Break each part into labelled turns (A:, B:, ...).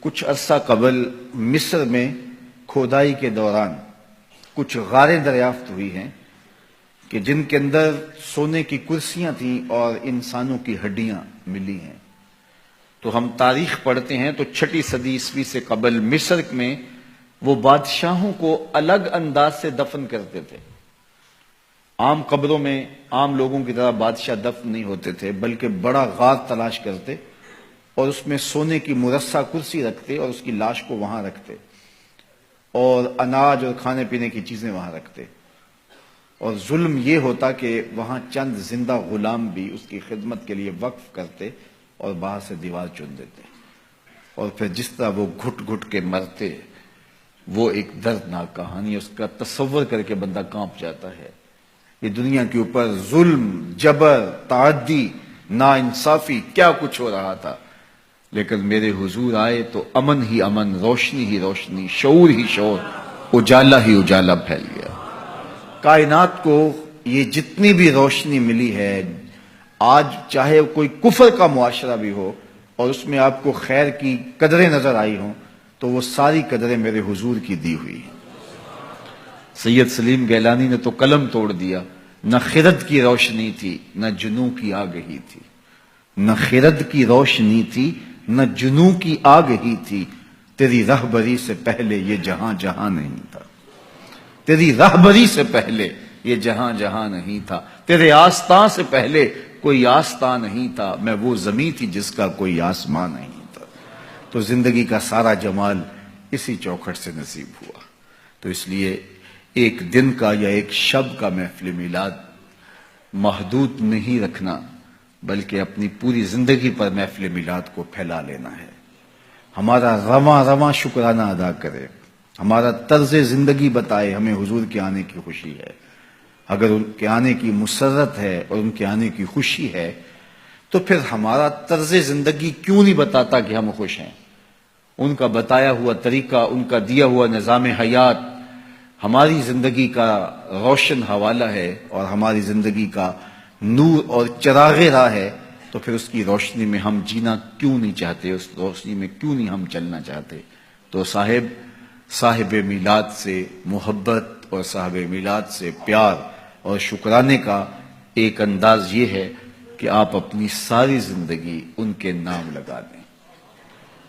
A: کچھ عرصہ قبل مصر میں کھودائی کے دوران کچھ غاریں دریافت ہوئی ہیں کہ جن کے اندر سونے کی کرسیاں تھیں اور انسانوں کی ہڈیاں ملی ہیں۔ تو ہم تاریخ پڑھتے ہیں تو 6 صدی عیسوی سے قبل مصر میں وہ بادشاہوں کو الگ انداز سے دفن کرتے تھے۔ عام قبروں میں عام لوگوں کی طرح بادشاہ دفن نہیں ہوتے تھے، بلکہ بڑا غار تلاش کرتے اور اس میں سونے کی مرصع کرسی رکھتے اور اس کی لاش کو وہاں رکھتے اور اناج اور کھانے پینے کی چیزیں وہاں رکھتے، اور ظلم یہ ہوتا کہ وہاں چند زندہ غلام بھی اس کی خدمت کے لیے وقف کرتے اور باہر سے دیوار چن دیتے، اور پھر جس طرح وہ گھٹ گھٹ کے مرتے، وہ ایک دردناک کہانی، اس کا تصور کر کے بندہ کانپ جاتا ہے۔ یہ دنیا کے اوپر ظلم، جبر، تعدی، ناانصافی کیا کچھ ہو رہا تھا، لیکن میرے حضور آئے تو امن ہی امن، روشنی ہی روشنی، شعور ہی شعور، اجالا ہی اجالا پھیل گیا۔ کائنات کو یہ جتنی بھی روشنی ملی ہے، آج چاہے کوئی کفر کا معاشرہ بھی ہو اور اس میں آپ کو خیر کی قدریں نظر آئی ہوں، تو وہ ساری قدریں میرے حضور کی دی ہوئی ہیں۔ سید سلیم گیلانی نے تو قلم توڑ دیا، نہ خرد کی روشنی تھی نہ جنوں کی آگہی تھی، نہ خرد کی روشنی تھی نہ جنوں کی آگہی تھی، تیری رہبری سے پہلے یہ جہاں جہاں نہیں تھا، تیری رہبری سے پہلے یہ جہاں جہاں نہیں تھا، تیرے آستاں سے پہلے کوئی آستاں نہیں تھا، میں وہ زمین تھی جس کا کوئی آسمان نہیں تھا۔ تو زندگی کا سارا جمال اسی چوکھٹ سے نصیب ہوا۔ تو اس لیے ایک دن کا یا ایک شب کا محفل میلاد محدود نہیں رکھنا، بلکہ اپنی پوری زندگی پر محفل میلاد کو پھیلا لینا ہے۔ ہمارا رواں رواں شکرانہ ادا کرے، ہمارا طرز زندگی بتائے ہمیں حضور کے آنے کی خوشی ہے۔ اگر ان کے آنے کی مسرت ہے اور ان کے آنے کی خوشی ہے تو پھر ہمارا طرز زندگی کیوں نہیں بتاتا کہ ہم خوش ہیں؟ ان کا بتایا ہوا طریقہ، ان کا دیا ہوا نظام حیات ہماری زندگی کا روشن حوالہ ہے اور ہماری زندگی کا نور اور چراغ راہ ہے، تو پھر اس کی روشنی میں ہم جینا کیوں نہیں چاہتے، اس روشنی میں کیوں نہیں ہم چلنا چاہتے؟ تو صاحب میلاد سے محبت اور صاحب میلاد سے پیار اور شکرانے کا ایک انداز یہ ہے کہ آپ اپنی ساری زندگی ان کے نام لگا دیں۔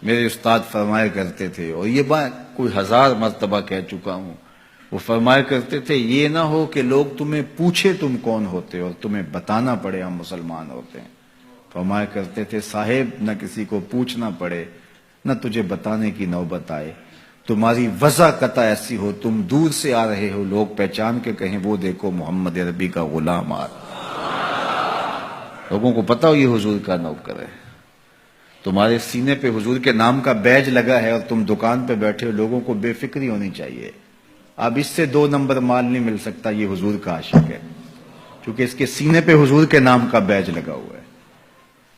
A: میرے استاد فرمایا کرتے تھے، اور یہ بات کوئی 1000 مرتبہ کہہ چکا ہوں، وہ فرمایا کرتے تھے یہ نہ ہو کہ لوگ تمہیں پوچھے تم کون ہوتے اور تمہیں بتانا پڑے ہم مسلمان ہوتے ہیں۔ فرمایا کرتے تھے صاحب، نہ کسی کو پوچھنا پڑے نہ تجھے بتانے کی نوبت آئے، تمہاری وضع قطع ایسی ہو، تم دور سے آ رہے ہو، لوگ پہچان کے کہیں وہ دیکھو محمد عربی کا غلام آ رہا۔ لوگوں کو پتا ہو یہ حضور کا نوکر ہے، تمہارے سینے پہ حضور کے نام کا بیج لگا ہے اور تم دکان پہ بیٹھے ہو، لوگوں کو بے فکری ہونی چاہیے۔ اب اس سے 2 نمبر مال نہیں مل سکتا، یہ حضور کا عاشق ہے، کیونکہ اس کے سینے پہ حضور کے نام کا بیج لگا ہوا ہے۔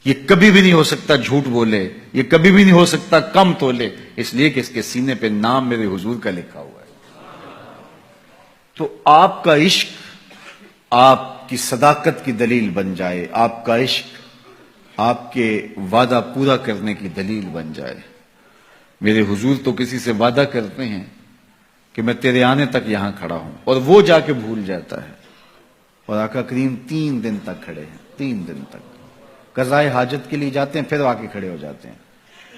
A: یہ کبھی بھی نہیں ہو سکتا جھوٹ بولے، یہ کبھی بھی نہیں ہو سکتا کم تولے، اس لیے کہ اس کے سینے پہ نام میرے حضور کا لکھا ہوا ہے۔ تو آپ کا عشق آپ کی صداقت کی دلیل بن جائے، آپ کا عشق آپ کے وعدہ پورا کرنے کی دلیل بن جائے۔ میرے حضور تو کسی سے وعدہ کرتے ہیں کہ میں تیرے آنے تک یہاں کھڑا ہوں، اور وہ جا کے بھول جاتا ہے، اور آقا کریم 3 دن تک کھڑے ہیں، 3 دن تک قضائے حاجت کے لیے جاتے ہیں، پھر آ کے کھڑے ہو جاتے ہیں۔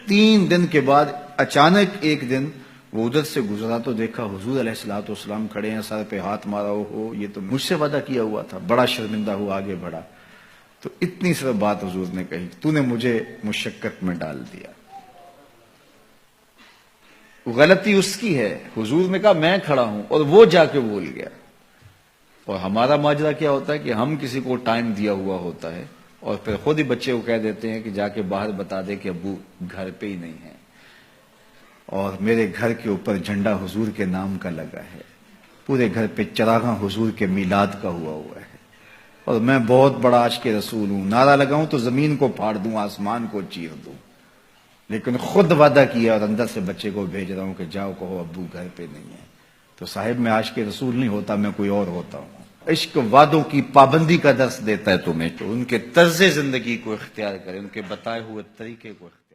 A: 3 دن کے بعد اچانک ایک دن وہ ادھر سے گزرا تو دیکھا حضور علیہ الصلوۃ والسلام کھڑے ہیں، سر پہ ہاتھ مارا، ہو یہ تو مجھ سے وعدہ کیا ہوا تھا۔ بڑا شرمندہ ہوا، آگے بڑھا تو اتنی صرف بات حضور نے کہی، تو نے مجھے مشقت میں ڈال دیا۔ غلطی اس کی ہے، حضور نے کہا میں کھڑا ہوں اور وہ جا کے بھول گیا۔ اور ہمارا ماجرا کیا ہوتا ہے کہ ہم کسی کو ٹائم دیا ہوا ہوتا ہے اور پھر خود ہی بچے کو کہہ دیتے ہیں کہ جا کے باہر بتا دے کہ ابو گھر پہ ہی نہیں ہے، اور میرے گھر کے اوپر جھنڈا حضور کے نام کا لگا ہے، پورے گھر پہ چراغاں حضور کے میلاد کا ہوا ہے، اور میں بہت بڑا عاشق رسول ہوں، نعرہ لگاؤں تو زمین کو پھاڑ دوں، آسمان کو چیر دوں، لیکن خود وعدہ کیا اور اندر سے بچے کو بھیج رہا ہوں کہ جاؤ کہو ابو گھر پہ نہیں ہے۔ تو صاحب میں عاشق رسول نہیں ہوتا، میں کوئی اور ہوتا ہوں۔ عشق وعدوں کی پابندی کا درس دیتا ہے تمہیں، تو ان کے طرز زندگی کو اختیار کرے، ان کے بتائے ہوئے طریقے کو اختیار